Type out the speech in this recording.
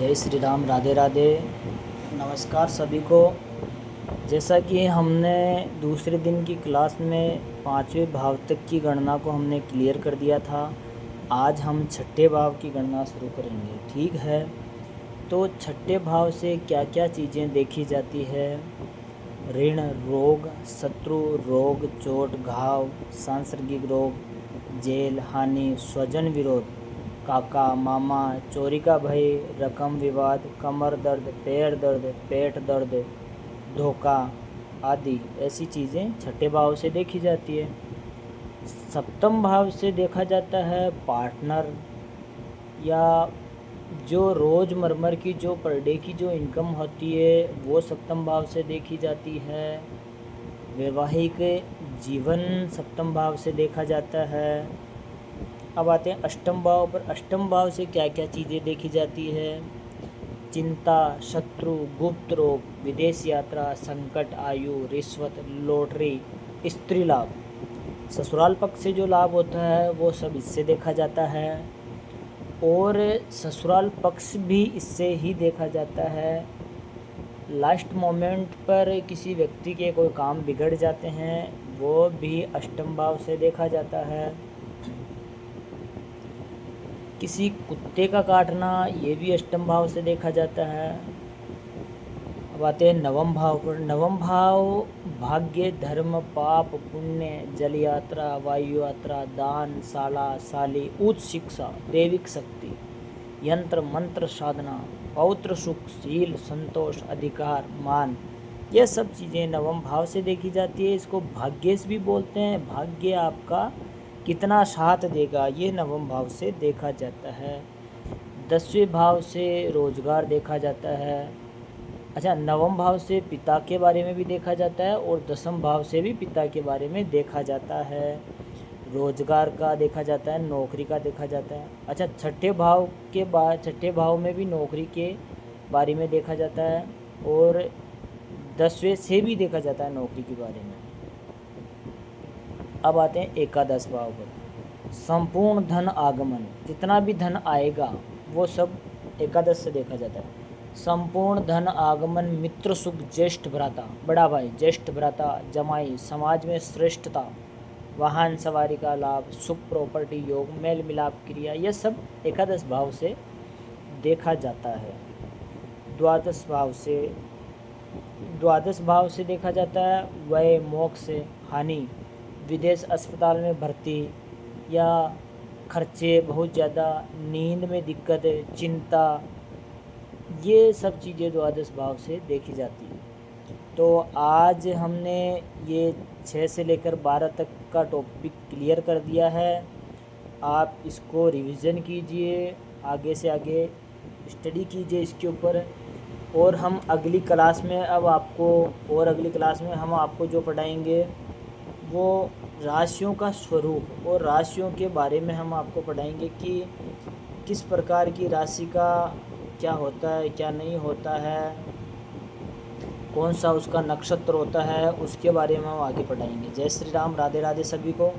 जय श्री राम, राधे राधे। नमस्कार सभी को। जैसा कि हमने दूसरे दिन की क्लास में पांचवें भाव तक की गणना को हमने क्लियर कर दिया था। आज हम छठे भाव की गणना शुरू करेंगे, ठीक है। तो छठे भाव से क्या क्या चीज़ें देखी जाती है? ऋण, रोग, शत्रु, रोग, चोट, घाव, सांसर्गिक रोग, जेल, हानि, स्वजन विरोध, काका, मामा, चोरी का भय, रकम विवाद, कमर दर्द, पैर दर्द, पेट दर्द, धोखा आदि ऐसी चीज़ें छठे भाव से देखी जाती है। सप्तम भाव से देखा जाता है पार्टनर, या जो रोज़मर्रा की जो पर डे की जो इनकम होती है वो सप्तम भाव से देखी जाती है। वैवाहिक जीवन सप्तम भाव से देखा जाता है। अब आते हैं अष्टम भाव पर। अष्टम भाव से क्या क्या चीज़ें देखी जाती है? चिंता, शत्रु, गुप्त रोग, विदेश यात्रा, संकट, आयु, रिश्वत, लॉटरी, स्त्री लाभ। ससुराल पक्ष से जो लाभ होता है वो सब इससे देखा जाता है, और ससुराल पक्ष भी इससे ही देखा जाता है। लास्ट मोमेंट पर किसी व्यक्ति के कोई काम बिगड़ जाते हैं वो भी अष्टम भाव से देखा जाता है। किसी कुत्ते का काटना ये भी अष्टम भाव से देखा जाता है। अब आते हैं नवम भाव पर। नवम भाव भाग्य, धर्म, पाप, पुण्य, जल यात्रा, वायु यात्रा, दान, शाला, शाली, उच्च शिक्षा, दैविक शक्ति, यंत्र मंत्र साधना, पौत्र सुख, शील, संतोष, अधिकार, मान, यह सब चीज़ें नवम भाव से देखी जाती है। इसको भाग्येश भी बोलते हैं। भाग्य आपका कितना साथ देगा ये नवम भाव से देखा जाता है। 10वें भाव से रोजगार देखा जाता है। अच्छा, नवम भाव से पिता के बारे में भी देखा जाता है और 10वें भाव से भी पिता के बारे में देखा जाता है। रोजगार का देखा जाता है, नौकरी का देखा जाता है। अच्छा, छठे भाव के बाद छठे भाव में भी नौकरी के बारे में देखा जाता है, और 10वें से भी देखा जाता है नौकरी के बारे में। अब आते हैं एकादश भाव पर। संपूर्ण धन आगमन, जितना भी धन आएगा वो सब एकादश से देखा जाता है। संपूर्ण धन आगमन, मित्र सुख, ज्येष्ठ भ्राता, बड़ा भाई, ज्येष्ठ भ्राता, जमाई, समाज में श्रेष्ठता, वाहन सवारी का लाभ, सुख, प्रॉपर्टी योग, मेल मिलाप क्रिया, यह सब एकादश भाव से देखा जाता है। द्वादश भाव से देखा जाता है व्यय, मोक्ष, हानि, विदेश अस्पताल में भर्ती या खर्चे बहुत ज़्यादा, नींद में दिक्कत, चिंता, ये सब चीज़ें द्वादश भाव से देखी जाती हैं। तो आज हमने ये 6 से लेकर 12 तक का टॉपिक क्लियर कर दिया है। आप इसको रिवीजन कीजिए, आगे से आगे स्टडी कीजिए इसके ऊपर, और हम अगली क्लास में अगली क्लास में हम आपको जो पढ़ाएंगे वो राशियों का स्वरूप और राशियों के बारे में हम आपको पढ़ाएंगे कि किस प्रकार की राशि का क्या होता है, क्या नहीं होता है, कौन सा उसका नक्षत्र होता है, उसके बारे में हम आगे पढ़ाएंगे। जय श्री राम, राधे राधे सभी को।